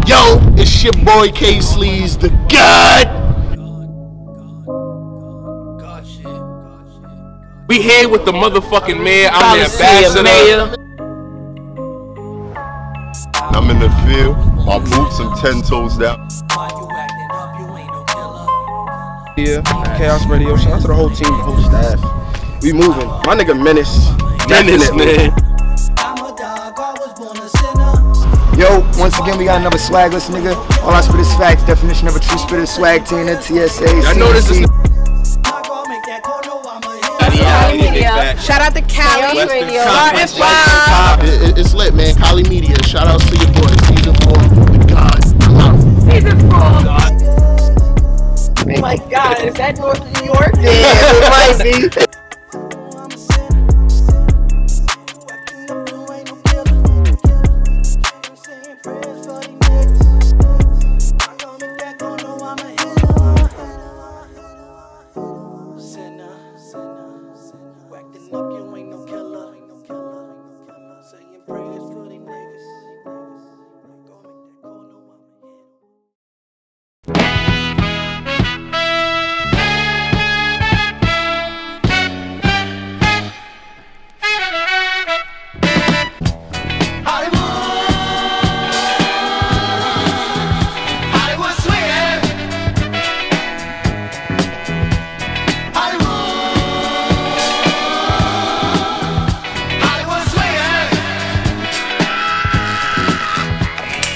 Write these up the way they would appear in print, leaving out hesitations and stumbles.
Yo, it's your boy K Sleaze, the God. We here with the motherfucking mayor. I'm the ambassador. I'm in the field, my boots and 10 toes down. Yeah, Chaos Radio. Shout out to the whole team, the whole staff. We moving. My nigga Menace. Menace, man. Yo, once again, we got another swagless nigga. All I spit is fact. Definition of a true spitter, swag team, TSA. I know this is. Shout out to Cali Radio. It's lit, man. Cali Media. Shout out to your boy. Season 4. The God. Season 4. Oh my God, is that North New York? Yeah, it might be.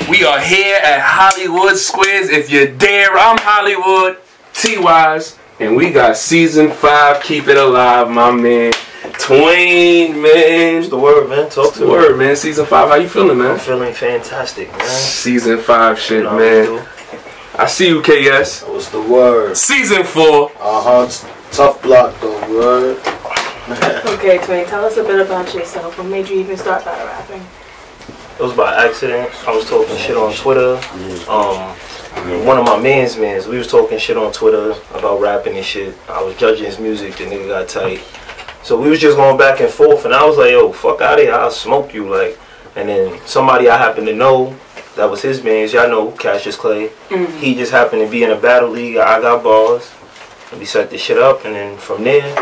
We are here at Hollywood Squares. If you're there, I'm Hollywood, T-Wize, and we got season 5. Keep it alive, my man. TWAYNE, man. What's the word, man? Talk to me. Word, man. Season 5. How you feeling, man? I'm feeling fantastic, man. Season 5 shit, man. I see you, KS. What's the word? Season 4. Tough block though, word. Okay, TWAYNE, tell us a bit about yourself. What made you even start battle rapping? It was by accident. I was talking shit on Twitter. One of my mans, we was talking shit on Twitter about rapping and shit. I was judging his music, the nigga got tight. So we was just going back and forth, and I was like, yo, fuck out of here, I'll smoke you, like. And then somebody I happen to know, that was his mans, y'all know Cassius Clay. He just happened to be in a battle league, I got bars. And we set this shit up, and then from there,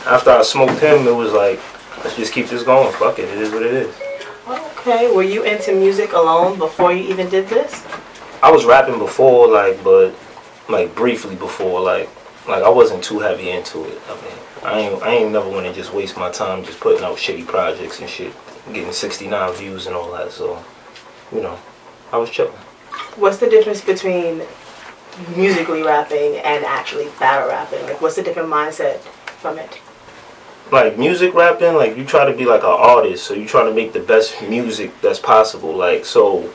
after I smoked him, it was like, let's just keep this going, fuck it is what it is. Okay, were you into music alone before you even did this? I was rapping before, but briefly before, like I wasn't too heavy into it. I mean, I ain't never want to just waste my time just putting out shitty projects and shit, getting 69 views and all that. So, you know, I was chilling. What's the difference between musically rapping and actually battle rapping? Like, what's the different mindset from it? Like music rapping, like you try to be like an artist, so you try to make the best music that's possible. Like, so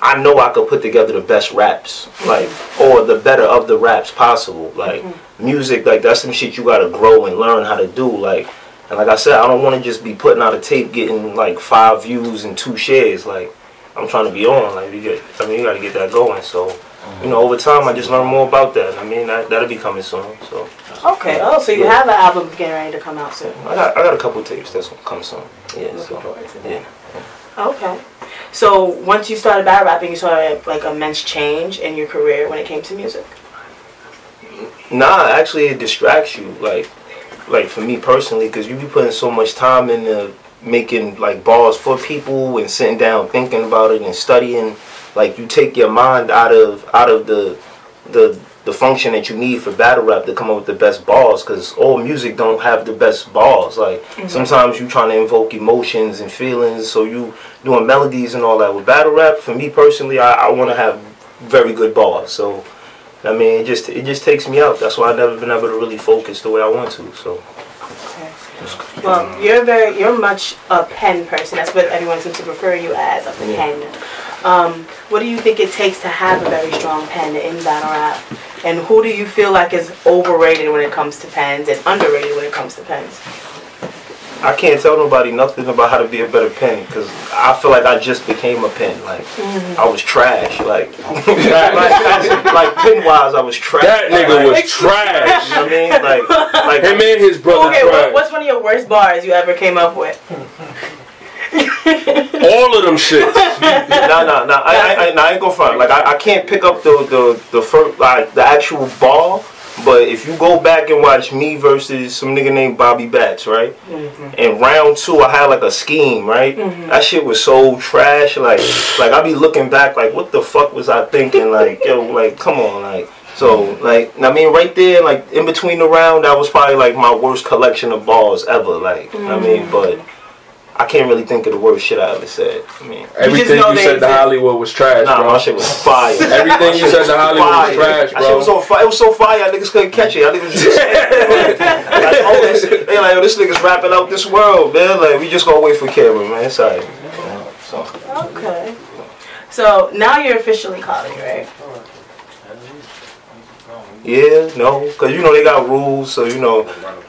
I know I could put together the best raps, like, or the better of the raps possible. Like music, like that's some shit you gotta grow and learn how to do. Like, and like I said, I don't want to just be putting out a tape getting like 5 views and 2 shares. Like, I'm trying to be on. Like, you gotta get that going. So, you know, over time I just learn more about that. I mean, that'll be coming soon. So. Okay. Oh, so you have an album getting ready to come out soon? I got a couple tapes that's gonna come soon. Yeah. So, yeah. Okay. So once you started battle rapping, you saw like immense change in your career when it came to music? Nah, actually it distracts you. Like for me personally, because you be putting so much time into making like bars for people and sitting down thinking about it and studying. Like you take your mind out of the function that you need for battle rap to come up with the best bars, because all music don't have the best bars. Like sometimes you trying to invoke emotions and feelings, so you doing melodies and all that. With battle rap, for me personally, I want to have very good bars. So I mean, it just takes me out. That's why I've never been able to really focus the way I want to. So. Okay. Well, you're much a pen person. That's what everyone seems to refer you as, a pen. What do you think it takes to have a very strong pen in battle rap? And who do you feel like is overrated when it comes to pens and underrated when it comes to pens? I can't tell nobody nothing about how to be a better pen, because I feel like I just became a pen. Like, I was trash. Like pen-wise, I was trash. That nigga was trash. You know what I mean? Like him and his brother. Okay, what's one of your worst bars you ever came up with? All of them shits. Nah. I ain't gonna front. Like I can't pick up the first, like the actual ball. But if you go back and watch me versus some nigga named Bobby Bats, right? In round 2, I had like a scheme, right? That shit was so trash. Like I be looking back, like, what the fuck was I thinking? Like, yo, like, come on, like. So, like, I mean, right there, like, in between the round, that was probably like my worst collection of balls ever. Like, I mean, but I can't really think of the worst shit I ever said. I mean, everything you said to Hollywood was trash, nah, bro. my shit was fire. Everything you said to Hollywood was trash, bro. That shit was on fire. It was so fire, y'all niggas couldn't catch it. Y'all niggas just like, oh, they like, oh, this nigga's rapping out this world, man. Like, we just gonna wait for camera, man. It's alright. So. Okay. So now you're officially Collie, right? Yeah, no, because you know they got rules, so you know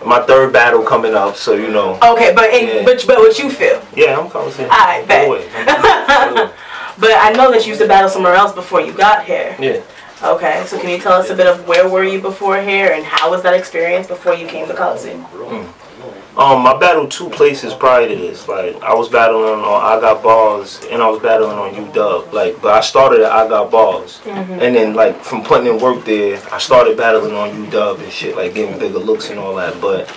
my 3rd battle coming up, so you know. Okay, but what you feel? Yeah, I'm Coliseum. I bet. But I know that you used to battle somewhere else before you got here. Yeah. Okay, so can you tell us a bit of where were you before here and how was that experience before you came to Coliseum? I battled 2 places prior to this. Like I was battling on I Got Balls and I was battling on UW. Like, but I started at I Got Balls, and then like from putting in work there, I started battling on UW and shit, like getting bigger looks and all that. But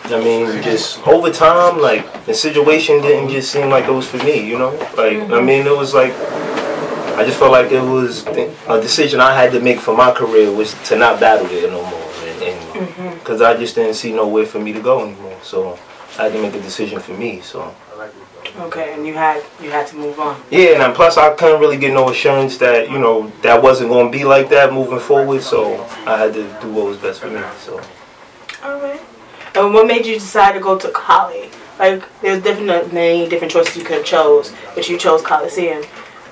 I mean, just over time, like the situation didn't just seem like it was for me, you know. Like I mean, it was like I just felt like it was a decision I had to make for my career was to not battle there no more. Because I just didn't see nowhere for me to go anymore, so I had to make a decision for me. So. Okay, and you had to move on. Yeah, and then plus I couldn't really get no assurance that you know that wasn't going to be like that moving forward, so I had to do what was best for me. So. All right. And what made you decide to go to Collie? Like, there's many different choices you could have chose, but you chose Coliseum.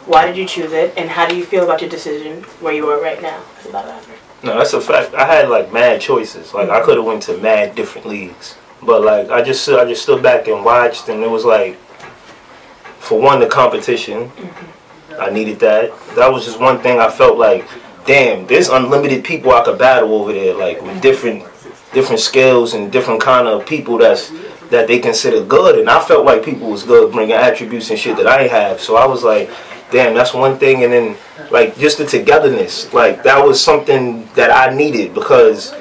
Why did you choose it, and how do you feel about your decision where you are right now as a battle rapper? No, that's a fact. I had like mad choices. Like I could have went to mad different leagues, but like I just stood back and watched, and it was like, for one, the competition. I needed that. That was just one thing I felt like, damn, there's unlimited people I could battle over there, like with different skills and different kind of people that they consider good, and I felt like people was good bringing attributes and shit that I ain't have. So I was like, damn, that's one thing. And then like just the togetherness, like that was something that I needed because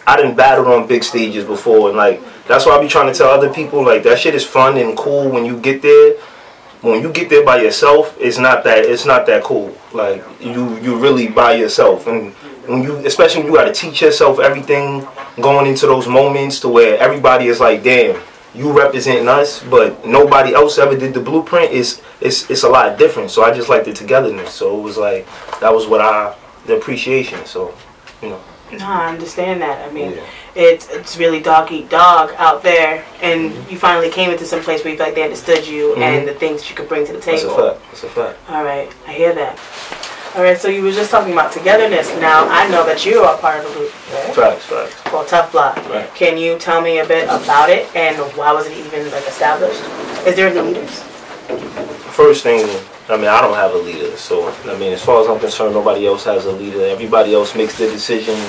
I didn't battle on big stages before, and like that's why I be trying to tell other people, like that shit is fun and cool when you get there. When you get there by yourself, it's not that cool. Like you really by yourself, and when you, especially when you got to teach yourself everything going into those moments to where everybody is like, damn, you representing us, but nobody else ever did the blueprint. It's a lot different. So I just like the togetherness. So it was like that was the appreciation. So, you know. No, I understand that. I mean, yeah. It's really dog eat dog out there, and you finally came into some place where you feel like they understood you and the things you could bring to the table. That's a fact. All right, I hear that. All right, so you were just talking about togetherness. Now I know that you are part of the group, right? Facts. Called Tough Block. Right. Can you tell me a bit about it and why was it even like established? Is there any leaders? First thing, I mean, I don't have a leader, so I mean, as far as I'm concerned, nobody else has a leader. Everybody else makes their decisions.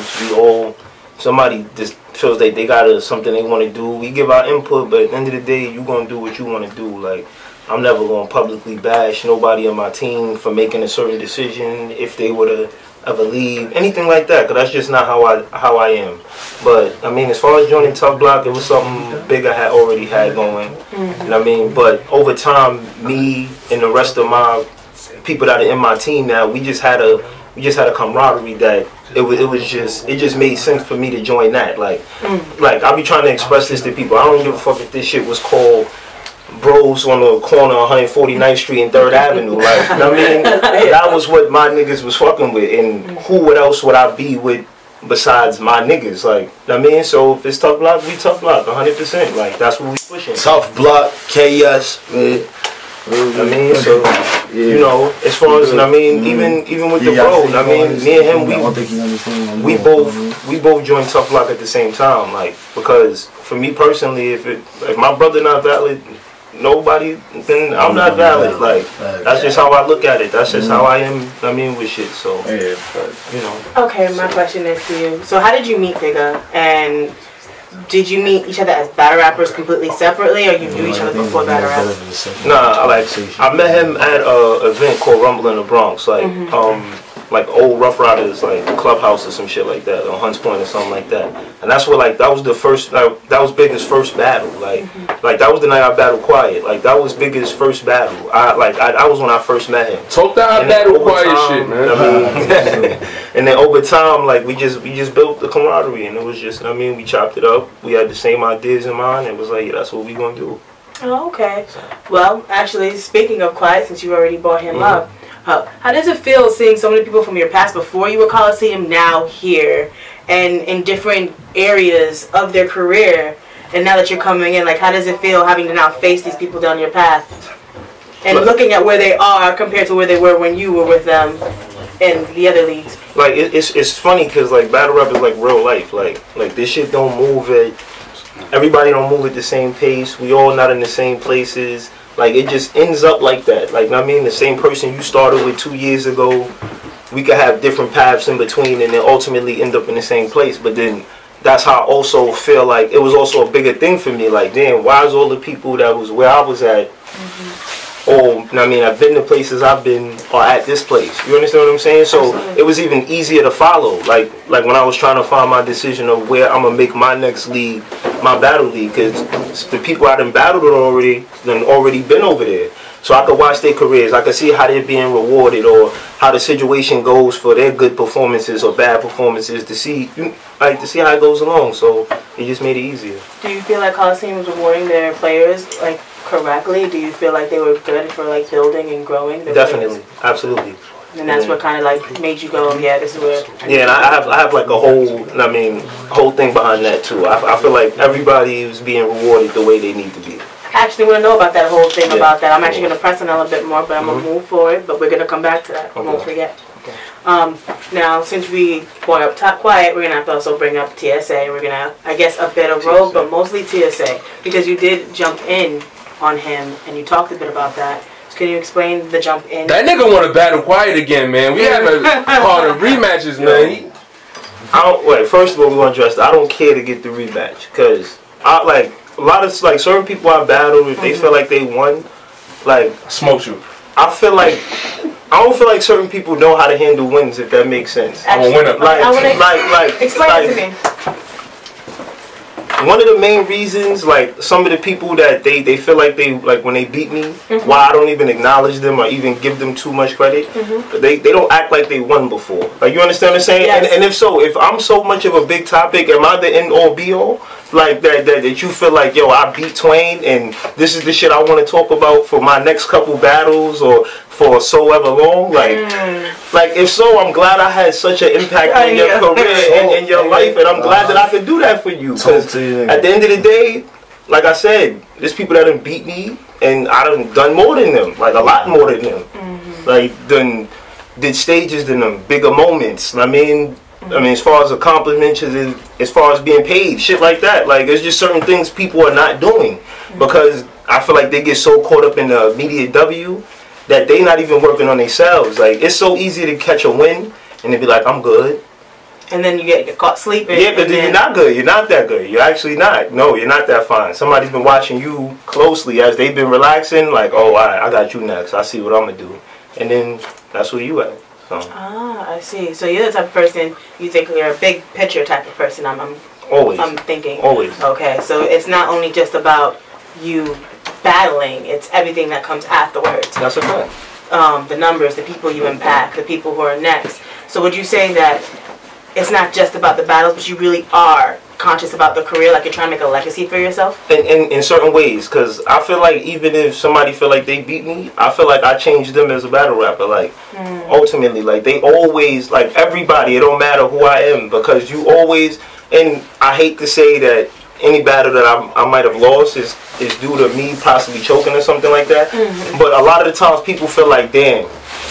Somebody just feels like they got something they want to do. We give our input, but at the end of the day, you gonna do what you want to do. Like, I'm never gonna publicly bash nobody on my team for making a certain decision if they were to ever leave, anything like that, because that's just not how I am. But I mean, as far as joining Tough Block, it was something big I already had going. You know what I mean? But over time, me and the rest of my people that are in my team now, we just had a camaraderie that it just made sense for me to join that. Like I'll be trying to express this to people. I don't give a fuck if this shit was called Bros on the corner of 149th Street and 3rd Avenue. Like, you know what I mean? That was what my niggas was fucking with, and who else would I be with besides my niggas? Like, you know what I mean? So if it's Tough Block, we Tough Block 100%. Like, that's what we pushing. Tough Block, KS, man. I mean, so you know, as far as I mean, even with the bro, I mean, me and him, we both joined Tough Block at the same time, like, because for me personally, if my brother not valid, nobody, then I'm not valid. Like, that's just how I look at it. That's just how I am. I mean, with shit. So you know. Okay, my question is to you. So how did you meet Digga, and did you meet each other as battle rappers completely separately, or you knew each other before battle rap? Nah, I met him at a event called Rumble in the Bronx, like old Rough Riders, like clubhouse or some shit like that, or Hunts Point or something like that. And that's where like that was the first, that was Big's first battle. Like that was the night I battled Quiet. Like that was Big's first battle. I was when I first met him. Talk that battle Quiet shit, man. I mean, and then over time, like we just built the camaraderie, and it was just, I mean, we chopped it up. We had the same ideas in mind. It was like, yeah, that's what we gonna do. Oh, okay. Well, actually, speaking of Quiet, since you already brought him up, how does it feel seeing so many people from your past before you were Coliseum now here and in different areas of their career, and now that you're coming in, like how does it feel having to now face these people down your path and looking at where they are compared to where they were when you were with them in the other leagues? Like it's funny because like battle rap is like real life. Like this shit don't move at, everybody don't move at the same pace. We all not in the same places. Like, it just ends up like that. Like, I mean, the same person you started with 2 years ago, we could have different paths in between and then ultimately end up in the same place. But then that's how I also feel like it was also a bigger thing for me. Like, damn, why is all the people that was where I was at, I mean, I've been to places I've been, are at this place. You understand what I'm saying? So it was even easier to follow. Like when I was trying to find my decision of where I'm going to make my next league, my battle league, because the people I done battled already been over there. So I could watch their careers. I could see how they're being rewarded or how the situation goes for their good performances or bad performances to see how it goes along. So it just made it easier. Do you feel like Coliseum was rewarding their players like correctly? Do you feel like they were good for like building and growing? Definitely, absolutely. And that's what kind of like made you go, yeah, this is where. Yeah, and I have like a whole thing behind that too. I feel like everybody is being rewarded the way they need to be. I actually want to know about that whole thing about that. I'm actually going to press on that a little bit more, but I'm going to move forward. But we're going to come back to that. I won't forget. Now, since we brought up Top Quiet, we're going to have to also bring up TSA. We're going to, I guess, a bit of Rogue, but mostly TSA. Because you did jump in on him, and you talked a bit about that. So can you explain the jump in? That nigga want to battle Quiet again, man. We haven't called the rematches, man. First of all, we want to address that. I don't care to get the rematch. Because, a lot of like certain people I battled, if they feel like they won, like smoked you. I don't feel like certain people know how to handle wins, if that makes sense. I'm a winner. Explain it to me. One of the main reasons, like some of the people that they feel like they like when they beat me, why I don't even acknowledge them or even give them too much credit, they don't act like they won before. Like, you understand what I'm saying? Yes. And if so, if I'm so much of a big topic, am I the end all be all? Like that you feel like, yo, I beat TWAYNE and this is the shit I want to talk about for my next couple battles or for so ever long? Like if so, I'm glad I had such an impact in your career and in your life, and I'm glad that I could do that for you. Because at the end of the day, like I said, there's people that done beat me and I done more than them, like a lot more than them. Like did stages than them, bigger moments. I mean, as far as accomplishments, as far as being paid, shit like that. Like, there's just certain things people are not doing because I feel like they get so caught up in the immediate W that they not even working on themselves. Like, it's so easy to catch a win and they be like, I'm good. And then you get caught sleeping. Yeah, but then you're not good. You're not that good. You're actually not. No, you're not that fine. Somebody's been watching you closely as they've been relaxing. Like, oh, all right, I got you next. I see what I'm going to do. And then that's where you at. So. Ah, I see. So you're the type of person, you think you're a big picture type of person. Always. I'm thinking. Always. Okay, so it's not only just about you battling, it's everything that comes afterwards. That's a fact. The numbers, the people you impact, the people who are next. So would you say that it's not just about the battles, but you really are conscious about the career, like you're trying to make a legacy for yourself? In certain ways, because I feel like even if somebody feel like they beat me, I feel like I changed them as a battle rapper. Like, ultimately, like, they always, like, everybody, it don't matter who I am, because you always, and I hate to say that any battle that I might have lost is due to me possibly choking or something like that. But a lot of the times people feel like, damn,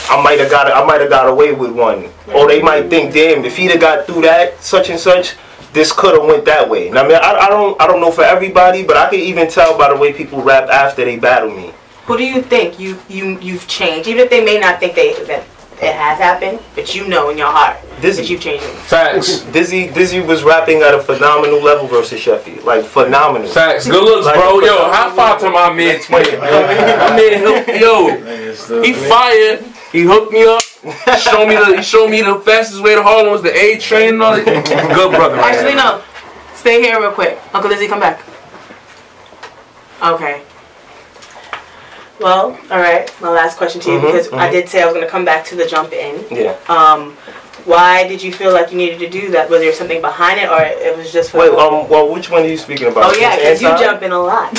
I might have got away with one. Or they might think, damn, if he'd have got through that, such and such, this could have went that way. Now, I mean, I don't know for everybody, but I can even tell by the way people rap after they battle me. Who do you think you've changed, even if they may not think it has happened, but you know in your heart that you've changed it. Facts. Dizzy was rapping at a phenomenal level versus Sheffy. Like, phenomenal. Facts. Good looks, Like, bro. Yo, high five to my man Twain. My man, yo, he fired. He hooked me up. He showed me the fastest way to Harlem was the A train and all that. Good brother. Actually, no. Stay here real quick. Uncle Lizzie, come back. Okay. Well, all right. My last question to you, because I did say I was going to come back to the jump in. Yeah. Why did you feel like you needed to do that? Was there something behind it, or it was just for? Wait. Well, which one are you speaking about? Oh yeah, because you jump in a lot.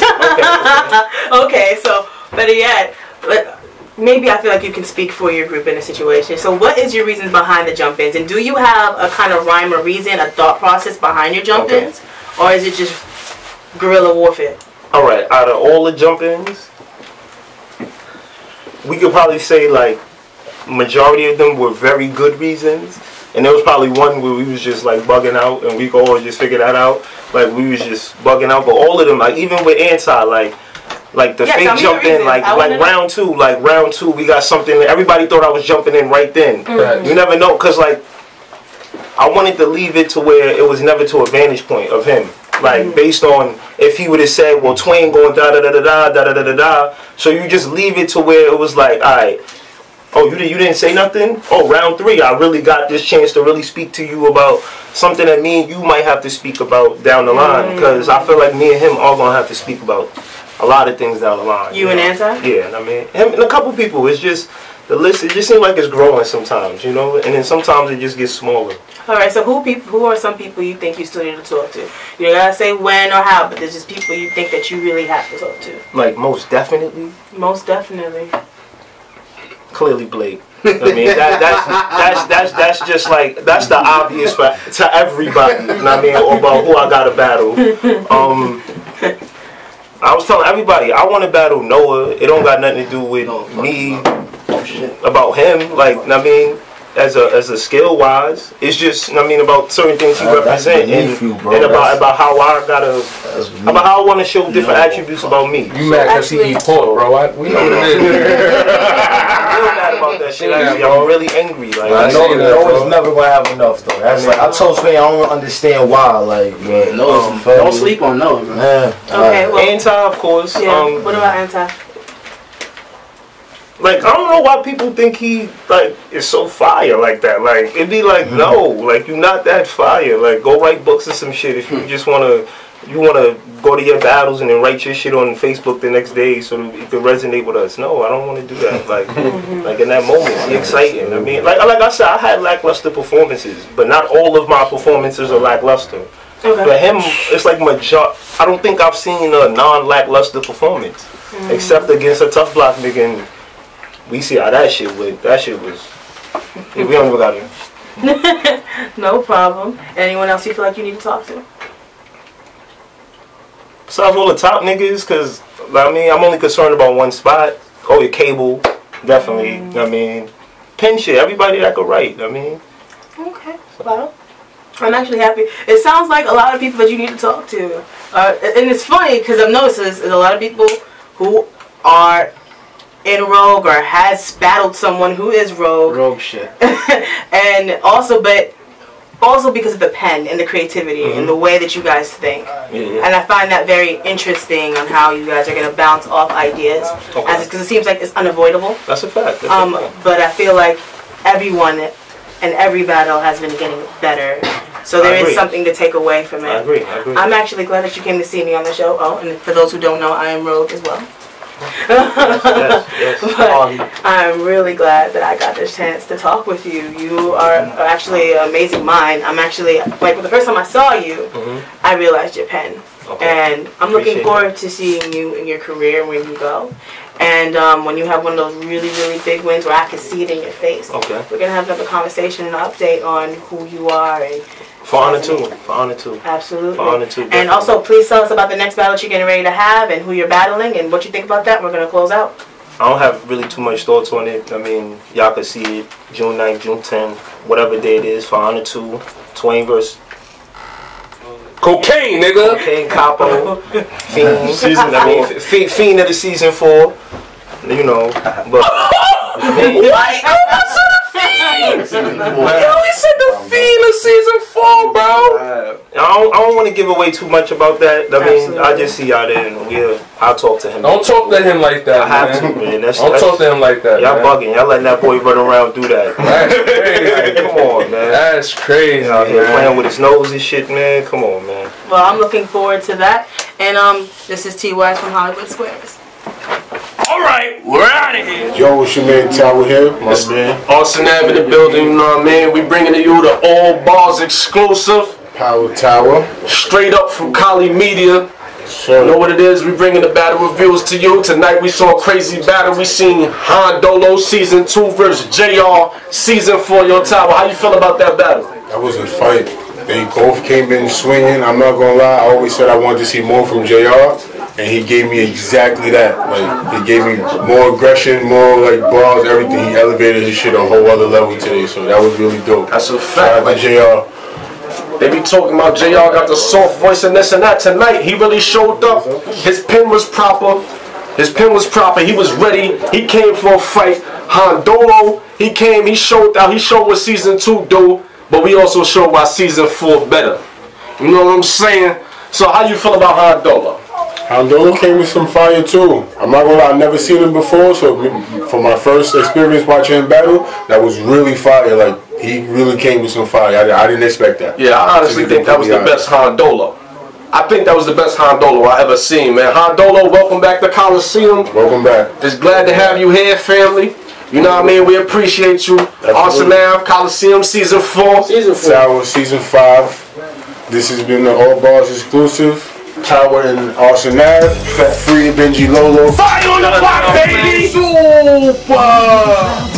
Okay, so better yet, maybe I feel like you can speak for your group in a situation. So, what is your reasons behind the jump ins, and do you have a kind of rhyme or reason, a thought process behind your jump ins, or is it just guerrilla warfare? All right. Out of all the jump ins, we could probably say like majority of them were very good reasons, and there was probably one where we was just like bugging out, and we could all just figure that out. Like we was just bugging out, but all of them, like even with Anti, like the fake jump in, like round two, we got something. Everybody thought I was jumping in right then. You never know, cause like I wanted to leave it to where it was never to a vantage point of him. Like based on if he would have said, well, Twain going da da da da da da da da da. So you just leave it to where it was like, all right, oh, you didn't say nothing. Oh, round three, I really got this chance to really speak to you about something that me and you might have to speak about down the line, because I feel like me and him are gonna have to speak about a lot of things down the line. You and Anti? Yeah, I mean, him and a couple people. It's just the list. It just seems like it's growing sometimes, you know, and then sometimes it just gets smaller. All right, so who are some people you think you still need to talk to? You don't gotta say when or how, but there's just people you think that you really have to talk to. Like most definitely. Most definitely. Clearly Blake. I mean that's just like that's the obvious to everybody. You know what I mean? Or about who I gotta battle. I was telling everybody I want to battle Noah. It don't got nothing to do with me. About him, like I mean, as a skill wise, it's just I mean about certain things he represent and about how I gotta about how I want to show different attributes about me. You mad because he eat pork, bro? We know what it is. I'm real mad about that shit. I'm really angry. Like I know Noah's never gonna have enough though. That's like I told Sway, I don't understand why. Like don't sleep on Noah, man. Okay, well, Anti, of course. Yeah. What about Anti? Like I don't know why people think he like is so fire like that. Like it'd be like no, like you're not that fire. Like go write books or some shit if you just wanna go to your battles and then write your shit on Facebook the next day so it could resonate with us. No, I don't want to do that. Like like in that moment, it's exciting. I mean, like I said, I had lackluster performances, but not all of my performances are lackluster. Okay. For him, it's like I don't think I've seen a non-lackluster performance except against a tough block nigga. And we see how that shit was. We don't even got it. No problem. Anyone else you feel like you need to talk to? Besides all the top niggas, because I mean, I'm only concerned about one spot. Oh, your cable, definitely. I mean, pen shit. Everybody that could write. I mean. Okay. Well, I'm actually happy. It sounds like a lot of people that you need to talk to, and it's funny because I've noticed there's a lot of people who are in Rogue or has battled someone who is Rogue. Rogue shit. And also because of the pen and the creativity and the way that you guys think. And I find that very interesting on how you guys are going to bounce off ideas, because it seems like it's unavoidable. That's a fact. But I feel like everyone and every battle has been getting better. So there is something to take away from it. I agree. I'm actually glad that you came to see me on the show. Oh, and for those who don't know, I am Rogue as well. Yes. But I'm really glad that I got this chance to talk with you. You are actually an amazing mind. I'm actually, like, the first time I saw you, I realized your pen. And I'm looking forward to seeing you in your career where you go. And when you have one of those really, really big wins where I can see it in your face, we're going to have another conversation and update on who you are. And for honor too. Absolutely. For honor too. And also, please tell us about the next battle that you're getting ready to have and who you're battling and what you think about that. We're going to close out. I don't have really too much thoughts on it. I mean, y'all can see it June 9th, June 10th, whatever day it is. For honor too. TWAYNE versus cocaine, nigga. Cocaine, Capo, Fiend. Fiend of the season 4. You know, but. What? Yo, he said the Fiend of season 4, bro. I don't want to give away too much about that. I mean, I just see y'all there, and I'll talk to him. Don't talk to him like that, I have to, man. Don't talk to him like that. Y'all bugging. Y'all letting that boy run around do that. That's crazy. Come on, man. That's crazy. Out here playing with his nose and shit, man. Come on, man. Well, I'm looking forward to that. And this is TWAYNE from Hollywood Squares. All right, we're out of here. Yo, what's your man Tower here? My man. Austin Ave in the building, you know what I mean? We bringing to you the All Bars exclusive. Power Tower. Straight up from Cali Media. Sure. You know what it is? We bringing the battle reviews to you. Tonight we saw a crazy battle. We seen Hondolo season 2 versus JR season 4. Yo, Tower, how you feel about that battle? That was a fight. They both came in swinging. I'm not gonna lie. I always said I wanted to see more from JR, and he gave me exactly that. Like, he gave me more aggression, more like bars, everything. He elevated his shit a whole other level today. So that was really dope. That's a fact. Like JR. They be talking about JR got the soft voice and this and that. Tonight, he really showed up. His pen was proper. His pen was proper. He was ready. He came for a fight. Hondolo, he came. He showed out. He showed what season 2 do. But we also showed why season 4 better. You know what I'm saying? So how you feel about Hondolo? Hondolo came with some fire too. I'm not gonna lie, I've never seen him before. So for my first experience watching him battle, that was really fire. Like, he really came with some fire. I didn't expect that. Yeah, I honestly think that was the best Hondolo. I think that was the best Hondolo I ever seen, man. Hondolo, welcome back to Coliseum. Welcome back. Just glad to have you here, family. You know what I mean? We appreciate you. Awesome now, Coliseum season 4. Tower season 5. This has been the All Bars exclusive. Tower and Austin Ave. Fat Free, Benji Lolo. Fire on the block, baby! Super!